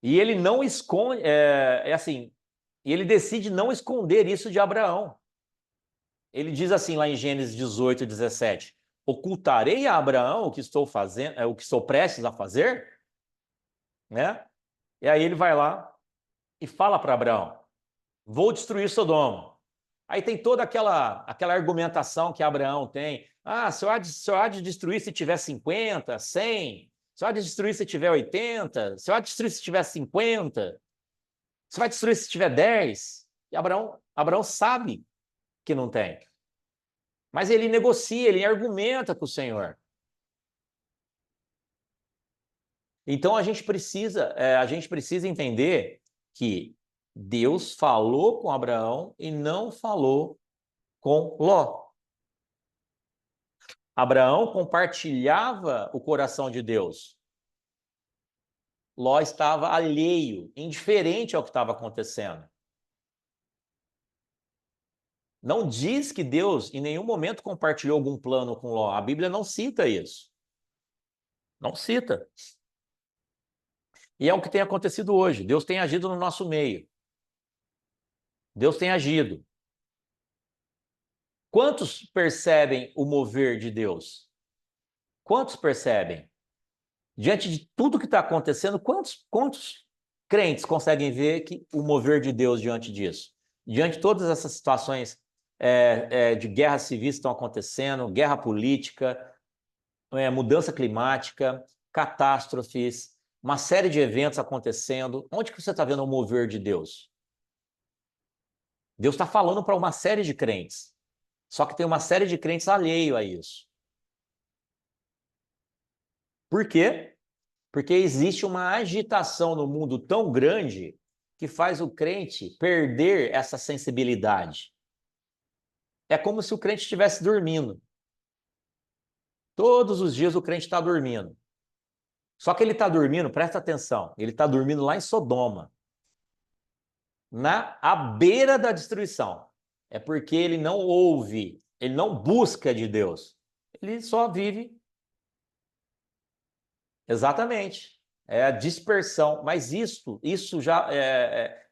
E ele não esconde, e ele decide não esconder isso de Abraão. Ele diz assim lá em Gênesis 18, 17: ocultarei a Abraão o que estou fazendo, o que estou prestes a fazer? Né? E aí ele vai lá e fala para Abraão: vou destruir Sodoma. Aí tem toda aquela argumentação que Abraão tem. Ah, só há de destruir se tiver 50, 100. Só há de destruir se tiver 80. Só há de destruir se tiver 50. Só vai destruir se tiver 10. E Abraão sabe que não tem. Mas ele negocia, ele argumenta com o Senhor. Então a gente precisa entender que Deus falou com Abraão e não falou com Ló. Abraão compartilhava o coração de Deus. Ló estava alheio, indiferente ao que estava acontecendo. Não diz que Deus em nenhum momento compartilhou algum plano com Ló. A Bíblia não cita isso. Não cita. E é o que tem acontecido hoje. Deus tem agido no nosso meio. Deus tem agido. Quantos percebem o mover de Deus? Quantos percebem? Diante de tudo que está acontecendo, quantos crentes conseguem ver o mover de Deus diante disso? Diante de todas essas situações de guerra civil que estão acontecendo, guerra política, mudança climática, catástrofes, uma série de eventos acontecendo, onde que você está vendo o mover de Deus? Deus está falando para uma série de crentes, só que tem uma série de crentes alheio a isso. Por quê? Porque existe uma agitação no mundo tão grande que faz o crente perder essa sensibilidade. É como se o crente estivesse dormindo. Todos os dias o crente está dormindo. Só que ele está dormindo, presta atenção, ele está dormindo lá em Sodoma, à beira da destruição. É porque ele não ouve, ele não busca de Deus. Ele só vive. Exatamente. É a dispersão. Mas isso já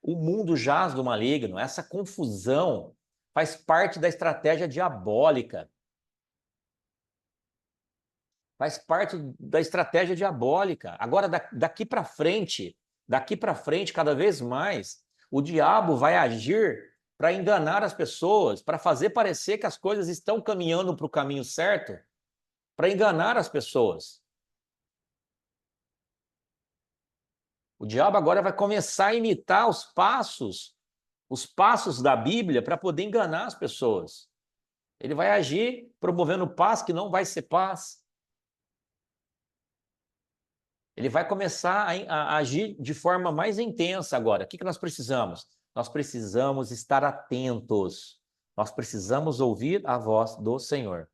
o mundo jaz do maligno. Essa confusão faz parte da estratégia diabólica. Faz parte da estratégia diabólica. Agora, daqui para frente, cada vez mais, o diabo vai agir para enganar as pessoas, para fazer parecer que as coisas estão caminhando para o caminho certo, para enganar as pessoas. O diabo agora vai começar a imitar os passos da Bíblia para poder enganar as pessoas. Ele vai agir promovendo paz que não vai ser paz. Ele vai começar a agir de forma mais intensa agora. O que nós precisamos? Nós precisamos estar atentos. Nós precisamos ouvir a voz do Senhor.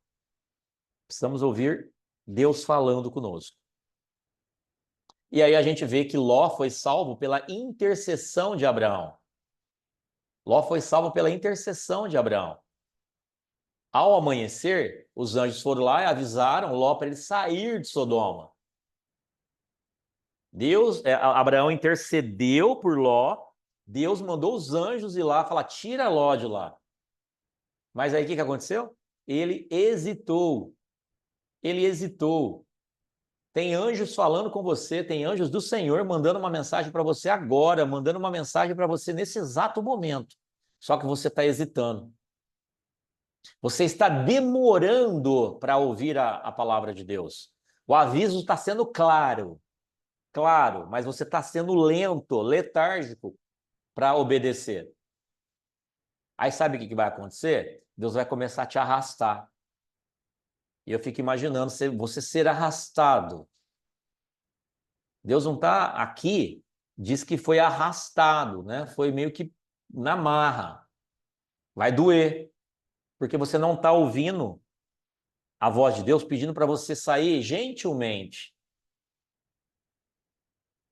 Precisamos ouvir Deus falando conosco. E aí a gente vê que Ló foi salvo pela intercessão de Abraão. Ló foi salvo pela intercessão de Abraão. Ao amanhecer, os anjos foram lá e avisaram Ló para ele sair de Sodoma. Abraão intercedeu por Ló, Deus mandou os anjos ir lá falar: tira Ló de lá. Mas aí o que aconteceu? Ele hesitou. Ele hesitou. Tem anjos falando com você, tem anjos do Senhor mandando uma mensagem para você agora, mandando uma mensagem para você nesse exato momento. Só que você está hesitando. Você está demorando para ouvir a palavra de Deus. O aviso está sendo claro, mas você está sendo lento, letárgico para obedecer. Aí sabe o que vai acontecer? Deus vai começar a te arrastar. E eu fico imaginando você ser arrastado. Deus não está aqui, diz que foi arrastado, né? Foi meio que na marra. Vai doer, porque você não está ouvindo a voz de Deus pedindo para você sair gentilmente.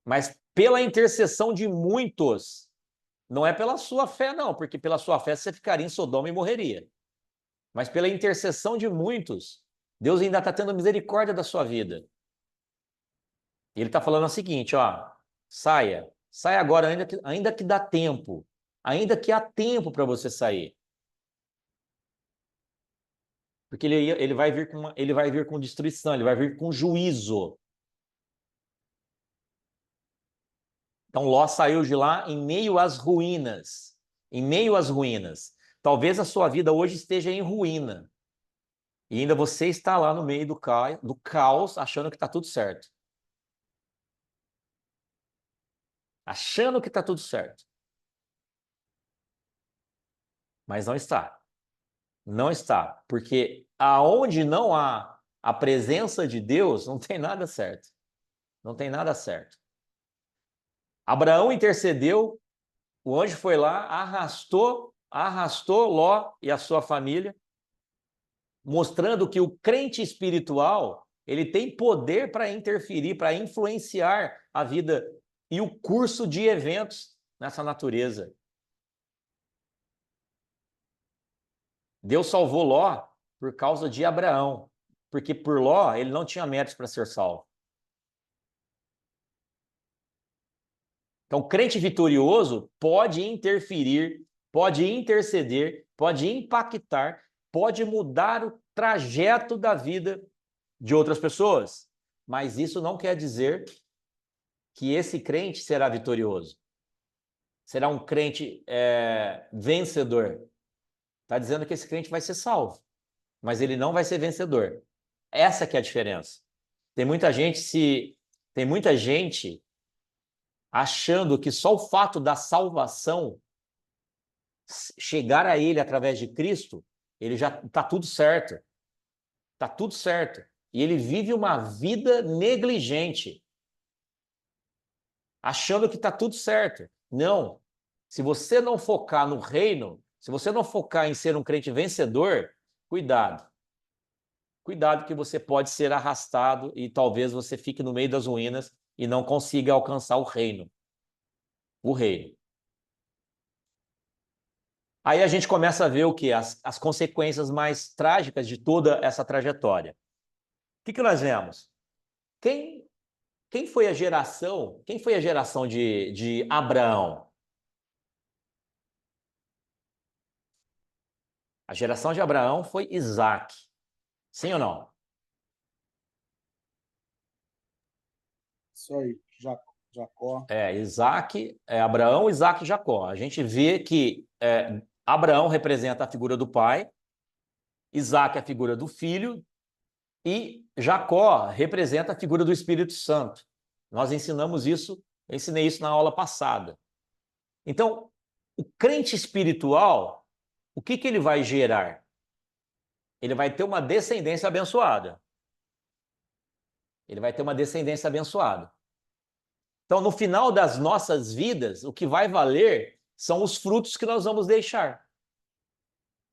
Mas pela intercessão de muitos, não é pela sua fé, não, porque pela sua fé você ficaria em Sodoma e morreria. Mas pela intercessão de muitos, Deus ainda está tendo misericórdia da sua vida. Ele está falando o seguinte, ó, saia agora, ainda que dá tempo, ainda que há tempo para você sair. Porque ele vai vir com destruição, ele vai vir com juízo. Então Ló saiu de lá em meio às ruínas. Em meio às ruínas. Talvez a sua vida hoje esteja em ruína. E ainda você está lá no meio do caos, achando que está tudo certo. Achando que está tudo certo. Mas não está. Não está. Porque aonde não há a presença de Deus, não tem nada certo. Não tem nada certo. Abraão intercedeu, o anjo foi lá, arrastou Ló e a sua família, mostrando que o crente espiritual, ele tem poder para interferir, para influenciar a vida e o curso de eventos nessa natureza. Deus salvou Ló por causa de Abraão, porque por Ló ele não tinha méritos para ser salvo. Então, o crente vitorioso pode interferir, pode interceder, pode impactar, pode mudar o trajeto da vida de outras pessoas. Mas isso não quer dizer que esse crente será vitorioso. Será um crente vencedor. Está dizendo que esse crente vai ser salvo, mas ele não vai ser vencedor. Essa que é a diferença. Tem muita gente achando que só o fato da salvação chegar a ele através de Cristo, ele já está tudo certo. Está tudo certo. E ele vive uma vida negligente, achando que está tudo certo. Não. Se você não focar no reino, se você não focar em ser um crente vencedor, cuidado. Cuidado que você pode ser arrastado e talvez você fique no meio das ruínas e não consiga alcançar o reino. O reino. Aí a gente começa a ver o quê? As consequências mais trágicas de toda essa trajetória. O que nós vemos? Quem foi a geração de Abraão? A geração de Abraão foi Isaac. Sim ou não? Isso aí, Jacó. Abraão, Isaac e Jacó. A gente vê que Abraão representa a figura do pai, Isaac a figura do filho e Jacó representa a figura do Espírito Santo. Nós ensinei isso na aula passada. Então, o crente espiritual, o que ele vai gerar? Ele vai ter uma descendência abençoada. Ele vai ter uma descendência abençoada. Então, no final das nossas vidas, o que vai valer são os frutos que nós vamos deixar.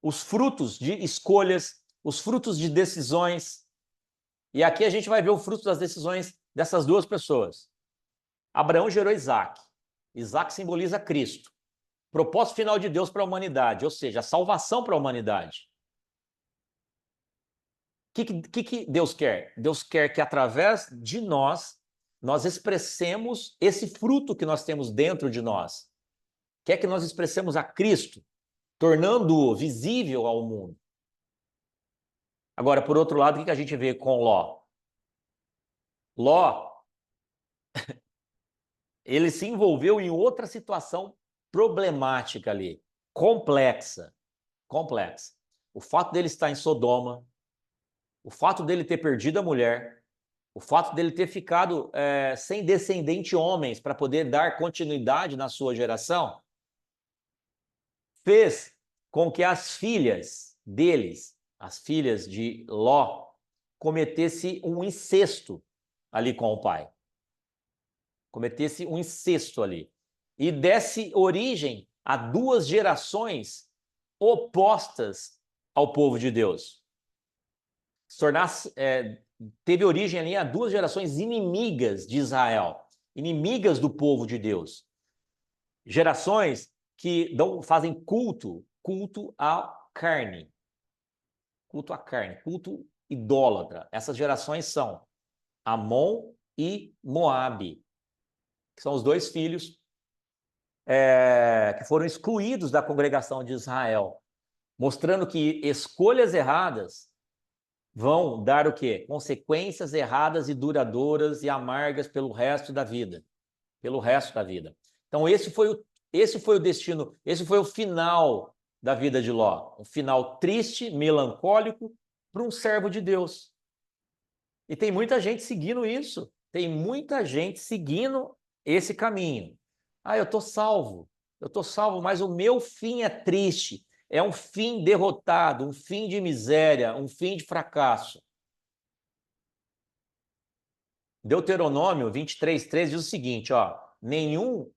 Os frutos de escolhas, os frutos de decisões. E aqui a gente vai ver o fruto das decisões dessas duas pessoas. Abraão gerou Isaac. Isaac simboliza Cristo. Propósito final de Deus para a humanidade, ou seja, a salvação para a humanidade. O que Deus quer? Deus quer que através de nós expressemos esse fruto que nós temos dentro de nós. Quer que nós expressemos a Cristo. tornando-o visível ao mundo. Agora, por outro lado, o que a gente vê com Ló? Ló, ele se envolveu em outra situação problemática ali, complexa. O fato dele estar em Sodoma, o fato dele ter perdido a mulher, o fato dele ter ficado sem descendente homens para poder dar continuidade na sua geração, fez com que as filhas deles, as filhas de Ló, cometesse um incesto ali com o pai. Cometesse um incesto ali. E desse origem a duas gerações opostas ao povo de Deus. Teve origem ali a duas gerações inimigas de Israel, inimigas do povo de Deus. Gerações que fazem culto à carne. Culto à carne, culto idólatra. Essas gerações são Amon e Moabe, que são os dois filhos que foram excluídos da congregação de Israel, mostrando que escolhas erradas vão dar o quê? Consequências erradas e duradouras e amargas pelo resto da vida. Pelo resto da vida. Então, esse foi o destino, esse foi o final da vida de Ló. Um final triste, melancólico, para um servo de Deus. E tem muita gente seguindo isso. Tem muita gente seguindo esse caminho. Eu estou salvo, mas o meu fim é triste. É um fim derrotado, um fim de miséria, um fim de fracasso. Deuteronômio 23:3 diz o seguinte, nenhum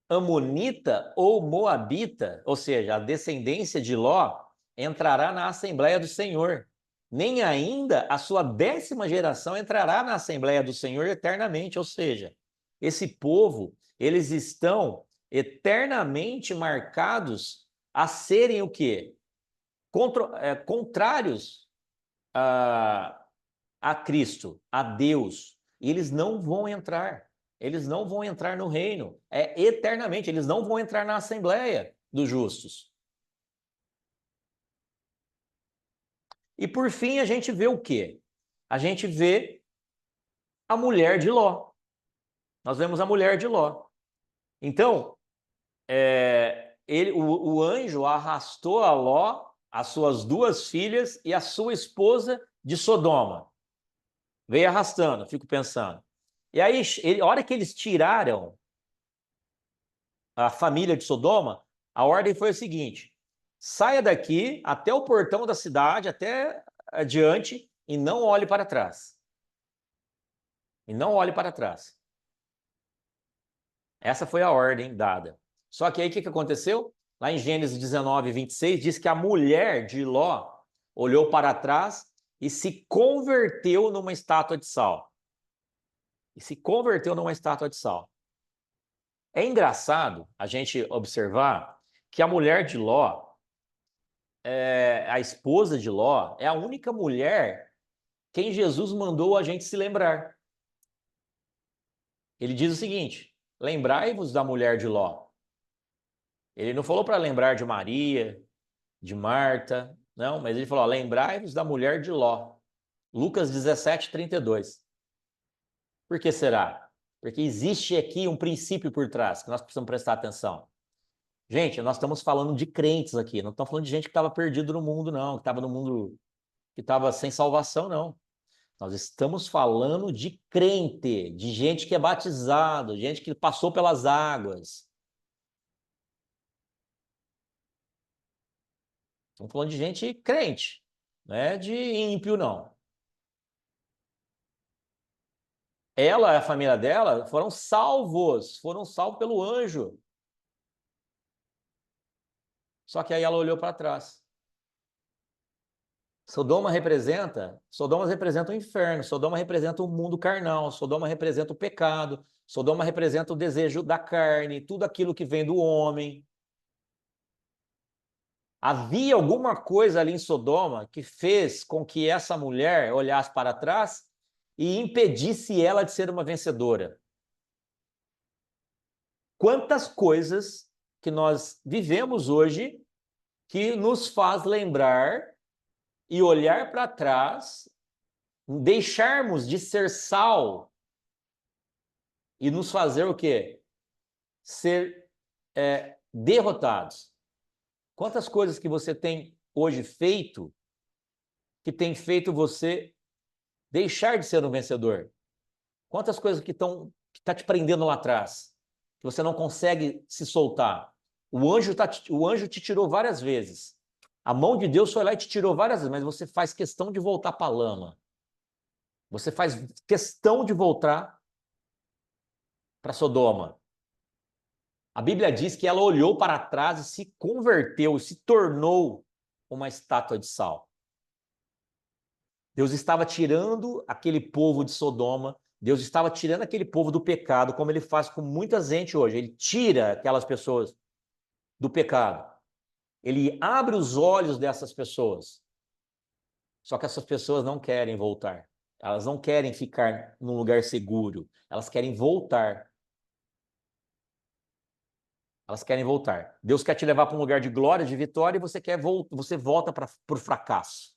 amonita ou moabita, ou seja, a descendência de Ló, entrará na Assembleia do Senhor. Nem ainda a sua 10ª geração entrará na Assembleia do Senhor eternamente, ou seja, esse povo, eles estão eternamente marcados a serem o quê? Contrários a Cristo, a Deus. E eles não vão entrar. Eles não vão entrar no reino. Eternamente. Eles não vão entrar na Assembleia dos Justos. E por fim, a gente vê o quê? A gente vê a mulher de Ló. Nós vemos a mulher de Ló. Então, o anjo arrastou a Ló, as suas 2 filhas e a sua esposa de Sodoma. Veio arrastando, fico pensando. E aí, a hora que eles tiraram a família de Sodoma, a ordem foi a seguinte: saia daqui até o portão da cidade, até adiante, e não olhe para trás. E não olhe para trás. Essa foi a ordem dada. Só que aí o que aconteceu? Lá em Gênesis 19:26, diz que a mulher de Ló olhou para trás e se converteu numa estátua de sal. É engraçado a gente observar que a mulher de Ló, a esposa de Ló, é a única mulher quem Jesus mandou a gente se lembrar. Ele diz o seguinte: lembrai-vos da mulher de Ló. Ele não falou para lembrar de Maria, de Marta, não, mas ele falou: lembrai-vos da mulher de Ló. Lucas 17:32. Por que será? Porque existe aqui um princípio por trás que nós precisamos prestar atenção. Gente, nós estamos falando de crentes aqui, não estamos falando de gente que estava perdido no mundo, não, que estava no mundo, que estava sem salvação, não. Nós estamos falando de crente, de gente que é batizado, gente que passou pelas águas. Estamos falando de gente crente, não é de ímpio, não. Ela e a família dela foram salvos pelo anjo. Só que aí ela olhou para trás. Sodoma representa o inferno, Sodoma representa o mundo carnal, Sodoma representa o pecado, Sodoma representa o desejo da carne, tudo aquilo que vem do homem. Havia alguma coisa ali em Sodoma que fez com que essa mulher olhasse para trás e impedisse ela de ser uma vencedora. Quantas coisas que nós vivemos hoje que nos faz lembrar e olhar para trás, deixarmos de ser sal e nos fazer o quê? Ser derrotados. Quantas coisas que você tem hoje feito que tem feito você deixar de ser um vencedor? Quantas coisas que tá te prendendo lá atrás, que você não consegue se soltar? O anjo te tirou várias vezes. A mão de Deus foi lá e te tirou várias vezes, mas você faz questão de voltar para a lama. Você faz questão de voltar para Sodoma. A Bíblia diz que ela olhou para trás e se converteu, se tornou uma estátua de sal. Deus estava tirando aquele povo de Sodoma, Deus estava tirando aquele povo do pecado, como ele faz com muita gente hoje. Ele tira aquelas pessoas do pecado. Ele abre os olhos dessas pessoas. Só que essas pessoas não querem voltar. Elas não querem ficar num lugar seguro. Elas querem voltar. Elas querem voltar. Deus quer te levar para um lugar de glória, de vitória, e você volta para o fracasso.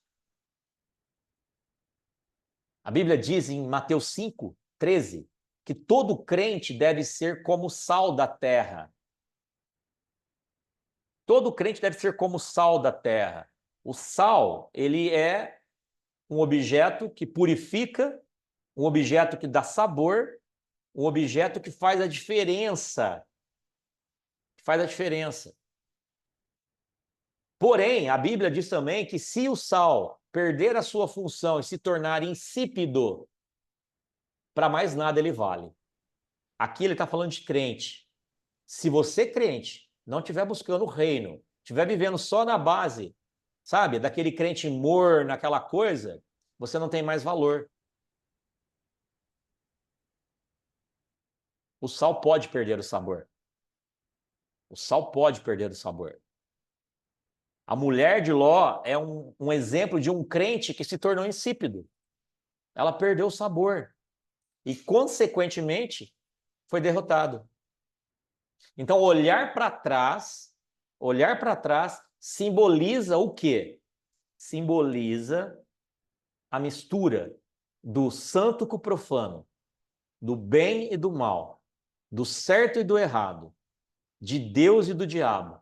A Bíblia diz em Mateus 5:13, que todo crente deve ser como o sal da terra. Todo crente deve ser como o sal da terra. O sal, ele é um objeto que purifica, um objeto que dá sabor, um objeto que faz a diferença. Faz a diferença. Porém, a Bíblia diz também que se o sal perder a sua função e se tornar insípido, para mais nada ele vale. Aqui ele está falando de crente. Se você, crente, não estiver buscando o reino, estiver vivendo só na base, sabe, daquele crente morno, naquela coisa, você não tem mais valor. O sal pode perder o sabor. O sal pode perder o sabor. A mulher de Ló é um exemplo de um crente que se tornou insípido. Ela perdeu o sabor. E, consequentemente, foi derrotado. Então, olhar para trás simboliza o quê? Simboliza a mistura do santo com o profano, do bem e do mal, do certo e do errado, de Deus e do diabo.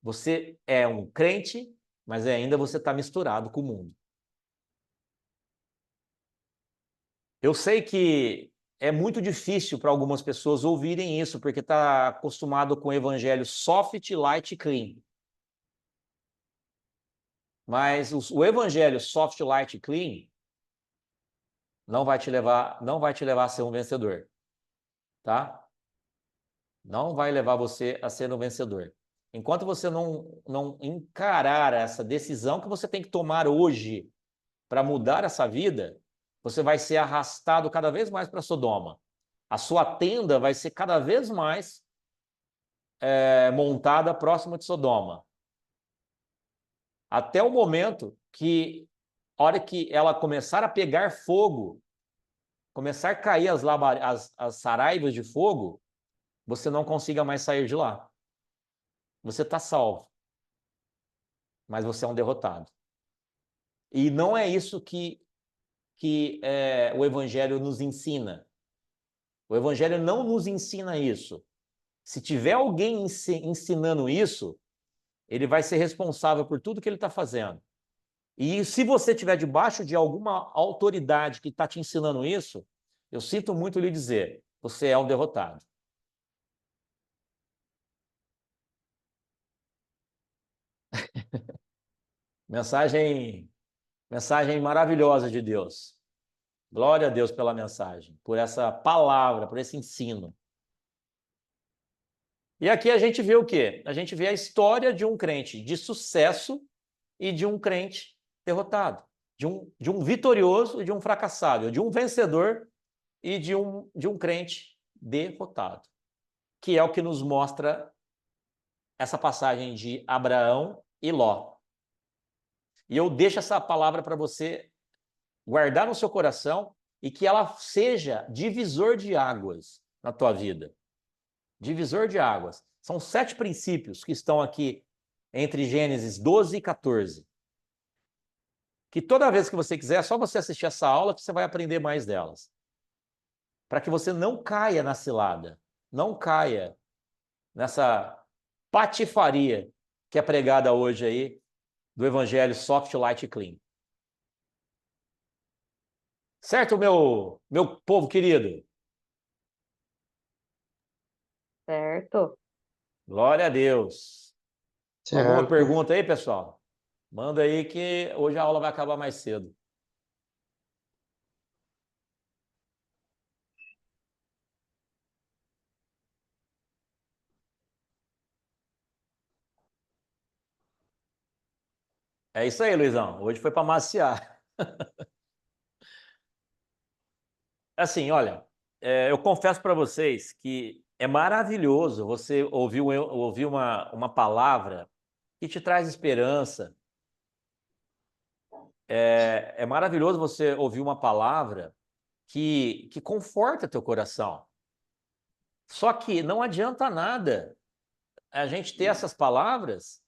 Você é um crente, mas ainda você está misturado com o mundo. Eu sei que é muito difícil para algumas pessoas ouvirem isso, porque está acostumado com o evangelho soft, light e clean. Mas o evangelho soft, light e clean não vai te levar a ser um vencedor, tá? Não vai levar você a ser um vencedor. Enquanto você não encarar essa decisão que você tem que tomar hoje para mudar essa vida, você vai ser arrastado cada vez mais para Sodoma. A sua tenda vai ser cada vez mais montada próxima de Sodoma. Até o momento que, a hora que ela começar a pegar fogo, começar a cair as saraivas de fogo, você não consiga mais sair de lá. Você está salvo, mas você é um derrotado. E não é isso que o Evangelho nos ensina. O Evangelho não nos ensina isso. Se tiver alguém ensinando isso, ele vai ser responsável por tudo que ele está fazendo. E se você estiver debaixo de alguma autoridade que está te ensinando isso, eu sinto muito lhe dizer, você é um derrotado. Mensagem maravilhosa de Deus. Glória a Deus pela mensagem, por essa palavra, por esse ensino. E aqui a gente vê o quê? A gente vê a história de um crente de sucesso e de um crente derrotado, de um vitorioso e de um fracassado, de um vencedor e de um crente derrotado, que é o que nos mostra essa passagem de Abraão e Ló. E eu deixo essa palavra para você guardar no seu coração e que ela seja divisor de águas na tua vida. Divisor de águas. São 7 princípios que estão aqui entre Gênesis 12 e 14. Que toda vez que você quiser, é só você assistir essa aula que você vai aprender mais delas. Para que você não caia na cilada, não caia nessa patifaria que é pregada hoje aí do evangelho soft, light e clean. Certo, meu povo querido? Certo. Glória a Deus. Alguma Certo. pergunta aí, pessoal? Manda aí que hoje a aula vai acabar mais cedo. É isso aí, Luizão. Hoje foi para maciar. Assim, olha, eu confesso para vocês que é maravilhoso você ouvir uma palavra que te traz esperança. É maravilhoso você ouvir uma palavra que conforta teu coração. Só que não adianta nada a gente ter essas palavras,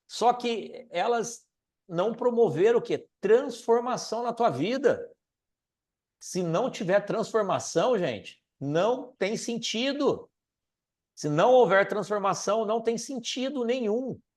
só que elas não promoveram o quê? Transformação na tua vida. Se não tiver transformação, gente, não tem sentido. Se não houver transformação, não tem sentido nenhum.